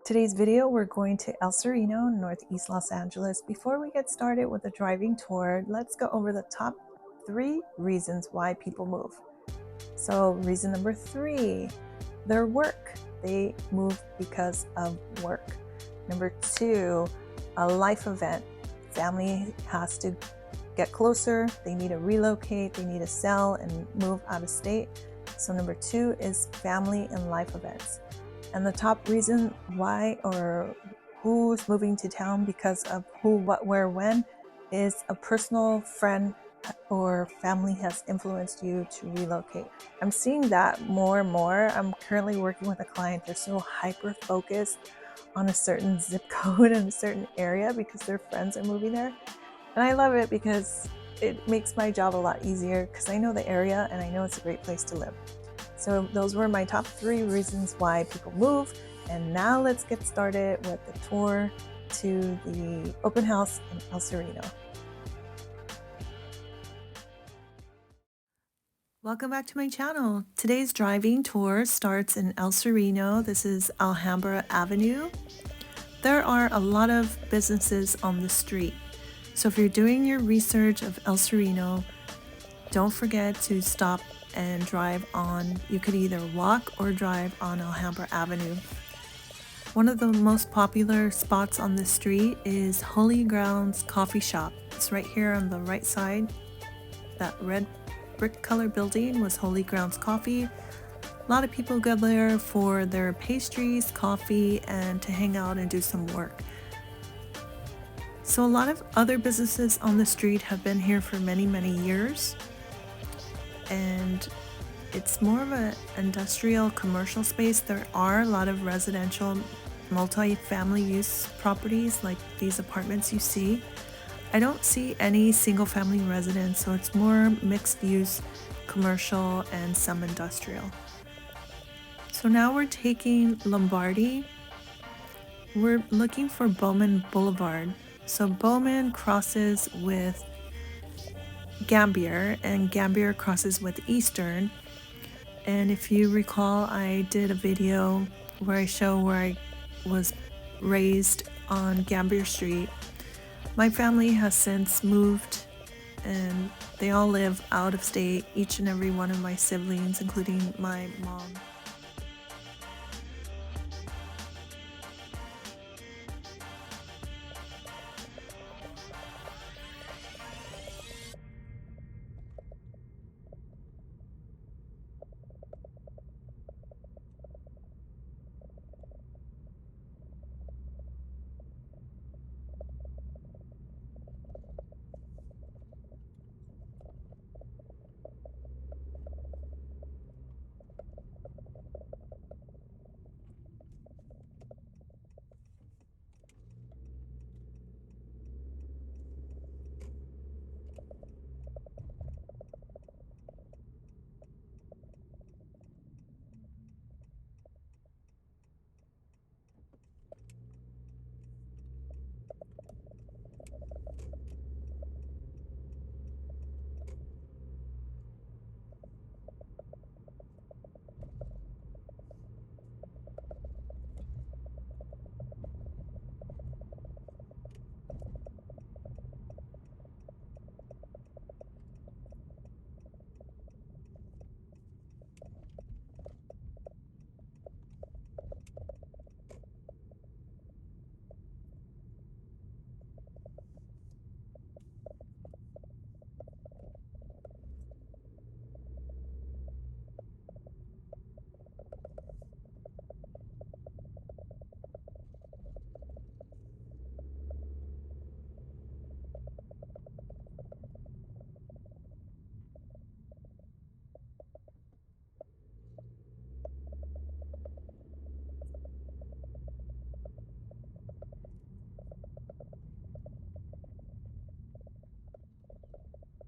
Today's video, we're going to El Sereno, Northeast Los Angeles. Before we get started with the driving tour, let's go over the top 3 reasons why people move. So reason number 3, their work. They move because of work. Number 2, a life event. Family has to get closer. They need to relocate. They need to sell and move out of state. So number 2 is family and life events. And the top reason why or who's moving to town because of who, what, where, when is a personal friend or family has influenced you to relocate. I'm seeing that more and more. I'm currently working with a client. They're so hyper focused on a certain zip code in a certain area because their friends are moving there. And I love it because it makes my job a lot easier because I know the area and I know it's a great place to live. So those were my top 3 reasons why people move. And now let's get started with the tour to the open house in El Sereno. Welcome back to my channel. Today's driving tour starts in El Sereno. This is Alhambra Avenue. There are a lot of businesses on the street. So if you're doing your research of El Sereno, don't forget to stop and drive on. You could either walk or drive on Alhambra Avenue. One of the most popular spots on the street is Holy Grounds Coffee Shop. It's right here on the right side. That red brick color building was Holy Grounds Coffee. A lot of people go there for their pastries, coffee, and to hang out and do some work. So a lot of other businesses on the street have been here for many, many years. And it's more of an industrial commercial space. There are a lot of residential multi-family use properties like these apartments you see. I don't see any single family residence, so it's more mixed use commercial and some industrial. So now we're taking Lombardi. We're looking for Bowman Boulevard. So Bowman crosses with Gambier and Gambier crosses with Eastern. And if you recall, I did a video where I show where I was raised on Gambier Street. My family has since moved and they all live out of state, each and every one of my siblings, including my mom.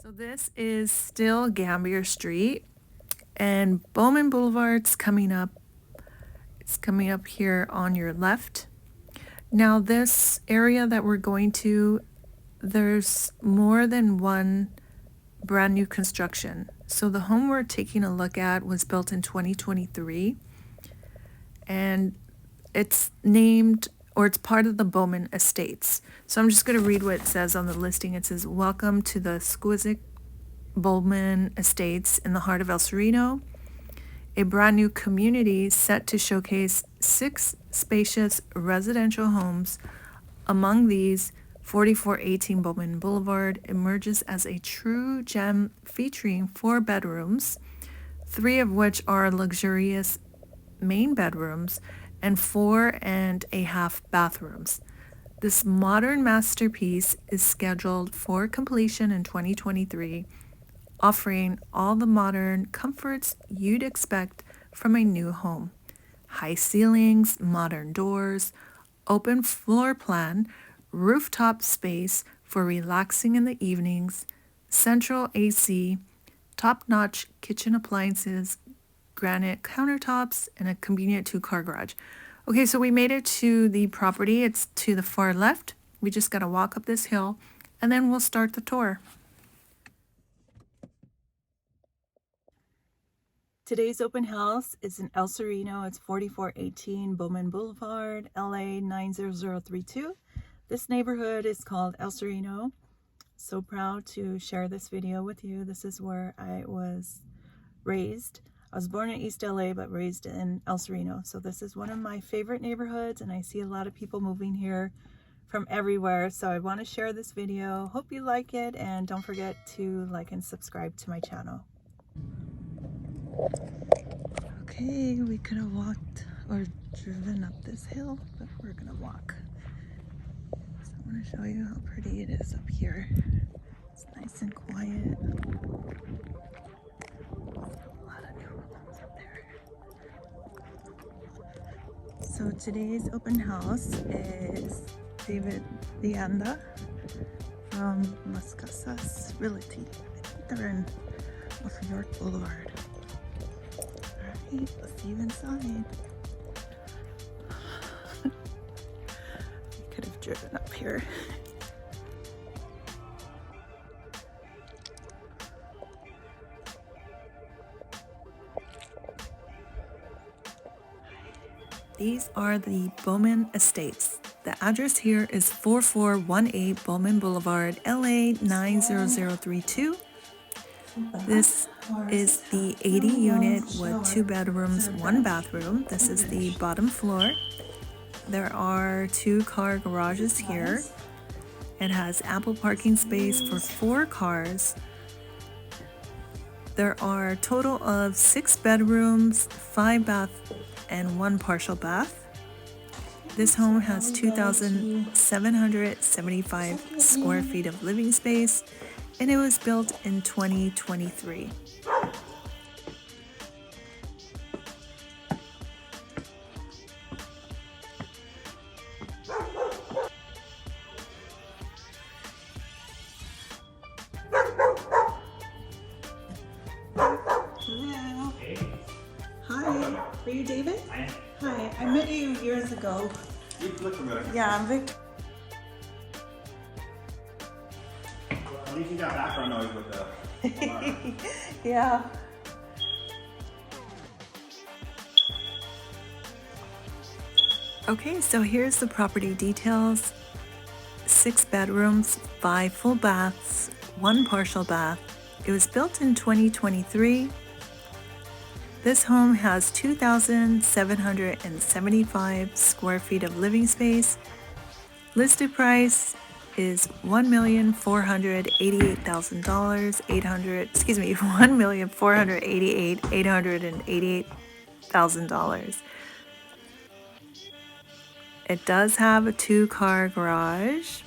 So this is still Gambier Street and Bowman Boulevard's coming up. It's coming up here on your left. Now this area that we're going to, there's more than one brand new construction. So the home we're taking a look at was built in 2023 and It's named, or it's part of the Bowman Estates. So I'm just going to read what it says on the listing. It says, "Welcome to the exquisite Bowman Estates in the heart of El Sereno, a brand new community set to showcase 6 spacious residential homes. Among these, 4418 Bowman Boulevard emerges as a true gem featuring 4 bedrooms, 3 of which are luxurious main bedrooms and 4.5 bathrooms. This modern masterpiece is scheduled for completion in 2023, offering all the modern comforts you'd expect from a new home. High ceilings, modern doors, open floor plan, rooftop space for relaxing in the evenings, central AC, top-notch kitchen appliances, granite countertops, and a convenient 2-car garage." Okay, so we made it to the property. It's to the far left. We just got to walk up this hill, and then we'll start the tour. Today's open house is in El Sereno. It's 4418 Bowman Boulevard, LA 90032. This neighborhood is called El Sereno. So proud to share this video with you. This is where I was raised. I was born in East LA, but raised in El Sereno. So this is one of my favorite neighborhoods, and I see a lot of people moving here from everywhere. So I want to share this video. Hope you like it, and don't forget to like and subscribe to my channel. Okay, we could have walked or driven up this hill, but we're gonna walk. So I want to show you how pretty it is up here. It's nice and quiet. So today's open house is David Leanda from Las Casas Realty. I think they're in off York Boulevard. Alright, let's see you inside. We could have driven up here. These are the Bowman Estates. The address here is 4418 Bowman Boulevard, LA 90032. This is the 80 unit with 2 bedrooms, 1 bathroom. This is the bottom floor. There are 2-car garages here. It has ample parking space for 4 cars. There are a total of 6 bedrooms, 5 bath, and 1 partial bath. This home has 2,775 square feet of living space, and it was built in 2023. Hello. Hey. Hi. Are you David? I am. Hi. I met you years ago. You look familiar. Yeah, I'm Victor. Well, at least you got background noise with the alarm. Yeah. Okay, so here's the property details. 6 bedrooms, 5 full baths, 1 partial bath. It was built in 2023. This home has 2,775 square feet of living space. Listed price is $1,488,000, $1,488,888,000. It does have a 2-car garage.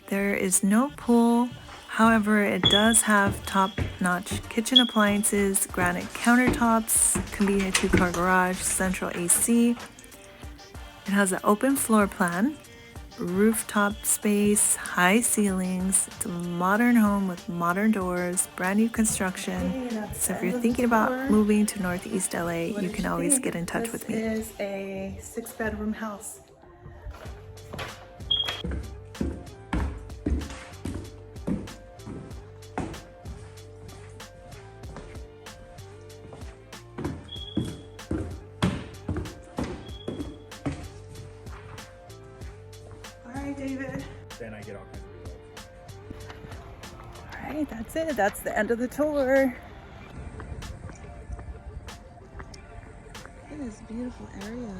There is no pool. However, it does have top-notch kitchen appliances, granite countertops, convenient 2-car garage, central AC. It has an open floor plan, rooftop space, high ceilings. It's a modern home with modern doors, brand new construction. So if you're thinking about moving to Northeast LA, you can always get in touch with me. This is a 6-bedroom house. David. Then I get all kinds of results. All right, that's it. That's the end of the tour. It is a beautiful area.